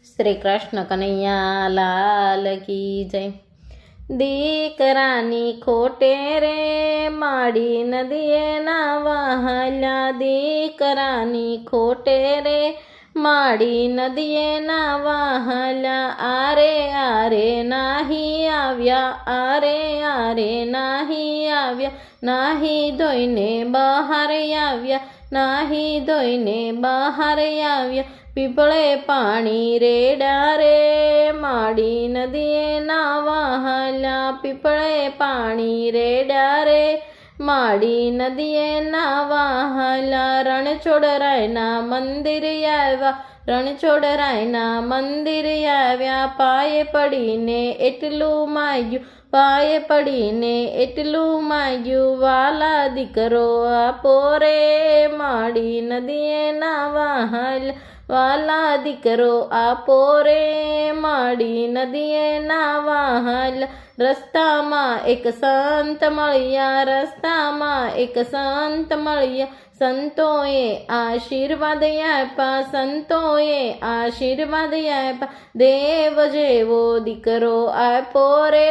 શ્રી કૃષ્ણ કનૈયા લાલ કી જય। દીકરાની ખોટે રે માડી નદીએ નાવા હાલ્યા, દીકરાની ખોટે રે માડી નદીએ નાવા હાલ્યા। આરે આરે નાહી આવ્યા, આરે આરે નાહી આવ્યા, નાહી ધોઈને બહાર આવ્યા, નાહી ધોઈને બહાર આવ્યા। પીપળે પાણી રેડા રે માડી નદીએ નાવા હાલ્યા, પીપળે પાણી રેડા રે માડી નદીએ નાવા હાલ્યા। રણછોડરાયના મંદિર આવ્યા, રણછોડરાયના મંદિર આવ્યા, પાયે પડીને એટલું માગ્યું, પાયે પડીને એટલું માગ્યું, વાલા દીકરો આપો રે માડી નદીએ નાવા હાલ્યા, વાલા દીકરો આપો રે માડી નદીએ નાવા હાલ્યા। રસ્તામાં એક સંત મળ્યા, રસ્તામાં એક સંત મળ્યા, સંતોએ આશીર્વાદ આપ્યા, સંતોએ આશીર્વાદ આપ્યા। દેવ જેવો દીકરો આપો રે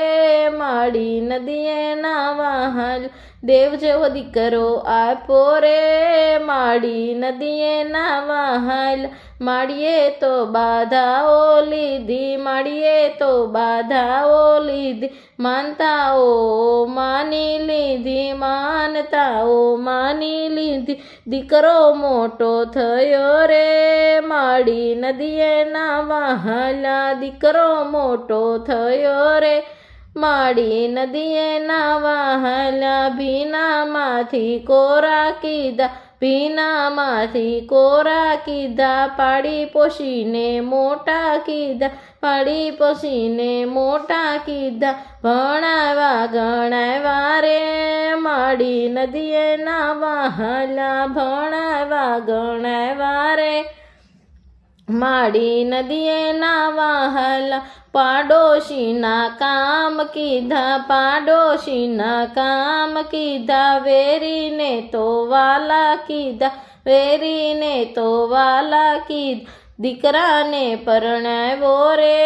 માડી નદીએ નાવા હાલ્યા, દેવ જેવો દીકરો આપો રે માડી નદીએ નાવા હાલ્યા। માડીએ તો બાધાઓ લીધી, માડીએ તો બાધાઓ લીધી, માનતાઓ માની લીધી, માનતાઓ માની લીધી। દીકરો મોટો થયો રે માડી નદીએ નાવા હાલ્યા, દીકરો મોટો થયો રે માડી નદીએ નાવા હાલ્યા। ભીનામાંથી કોરા કીધા, ભીનામાંથી કોરા કીધા, પાડી પોષીને મોટા કીધા, પાડી પોષીને મોટા કીધા। ભણાવ્યા ગણાવ્યા રે માડી નદીએ નાવા હાલ્યા, ભણાવ્યા ગણાવ્યા રે માડી નદીએ નાવા હાલ્યા। પાડોશીના કામ કીધા, પાડોશીના કામ કીધા, વેરીને તો વાલા કીધા, વેરીને તો વાલા કીધા। દીકરાને પરણાવ્યો રે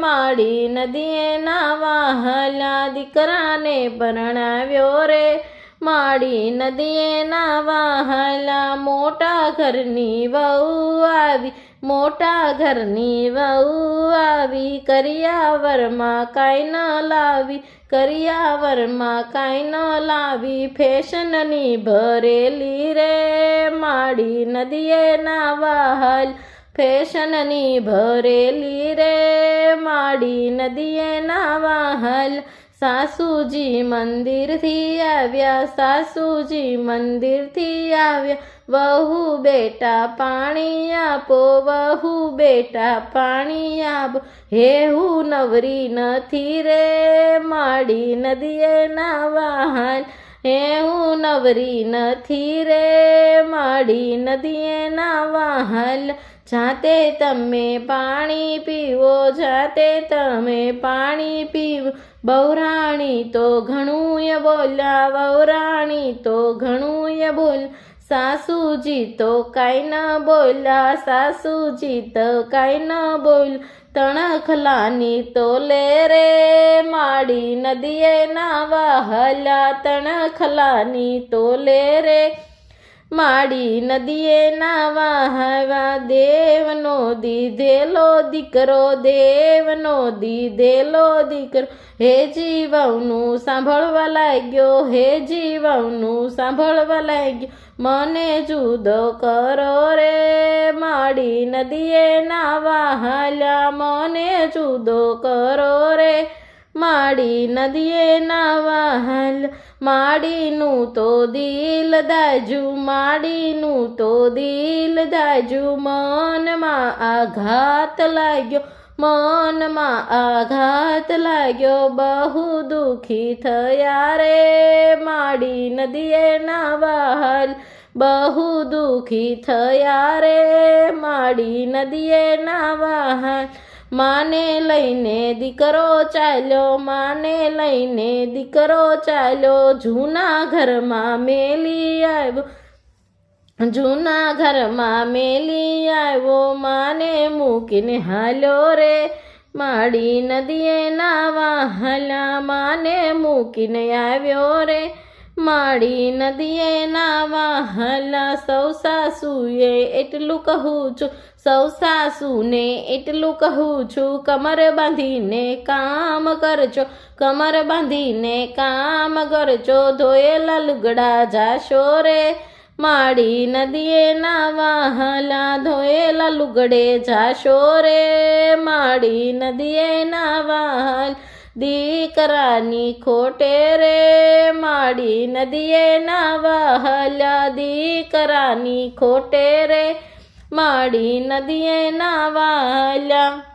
માડી નદીએ નાવા હાલ્યા, દીકરાને પરણાવ્યો રે માડી નદીએ નાવા હાલ્યા। મોટા ઘરની વહુ આવી, મોટા ઘરની વહુ આવી, કરિયાવરમાં કાંઈ ન લાવી, કરિયાવરમાં કાંઈ ન લાવી। ફેશનની ભરેલી રે માડી નદીએ નાવા હાલ્યા, ફેશનની ભરેલી રે માડી નદીએ નાવા હાલ્યા। સાસુજી મંદિરથી આવ્યા, સાસુજી મંદિરથી આવ્યા, વહુ બેટા પાણી આપો, વહુ બેટા પાણી આપો। હે હું નવરી નથી રે માડી નદીએ નાવા હાલ્યા, હે હું નવરી નથી રે માડી નદીએ નાવા હાલ્યા। જાતે તમે પાણી પીવો, જાતે તમે પાણી પીવો, બહુરાણી તો ઘણું બોલ્યા, બહુરાણી તો ઘણું બોલ્યા। સાસુજી તો કાંઈ ન બોલ્યા, સાસુજી તો કાંઈ ન બોલ્યા। તણખલાની તો લે રે માડી નદીએ નાવા હાલ્યા, તણખલાની તો લે રે માડી નદીએ નાવા હાલ્યા। દેવનો દીધેલો દીકરો, દેવનો દીધેલો દીકરો, હેજી વહુનું સાંભળવા લાગ્યો, હેજી વહુનું સાંભળવા લાગ્યો। મને જુદો કરો રે માડી નદીએ નાવા હાલ્યા, મને જુદો કરો રે માડી નદીએ નાવા હાલ્યા। માડીનું તો દિલ દાજુ, માડીનું તો દિલ દાજુ, મનમાં આઘાત લાગ્યો, મનમાં આઘાત લાગ્યો। બહુ દુખી થયા રે માડી નદીએ નાવા હાલ્યા, બહુ દુખી થયા રે માડી નદીએ નાવા હાલ્યા। માને લઈને દીકરો ચાલ્યો, માને લઈને દીકરો ચાલ્યો, જૂના ઘરમાં મેલી આવ્યો, જૂના ઘરમાં મેલી આવ્યો માને મૂકીને હાલ્યો રે માડી નદીએ નાવા હાલ્યા માને મૂકીને આવ્યો રે માડી નદીએ નાવા હાલ્યા સૌ સાસુએ એટલું કહું છું સૌ સાસુને એટલું કહું છું કમર બાંધીને કામ કરજો કમર બાંધીને કામ કરજો ધોયેલા લુગડા જાશો રે માડી નદીએ નાવા હાલા ધોયેલા લુગડે જાશો રે માડી નદીએ નાવા હાલ દીકરાની ખોટે રે માડી નદીએ નાવા હાલ્યા દીકરાની ખોટે રે માડી નદીએ નાવા હાલ્યા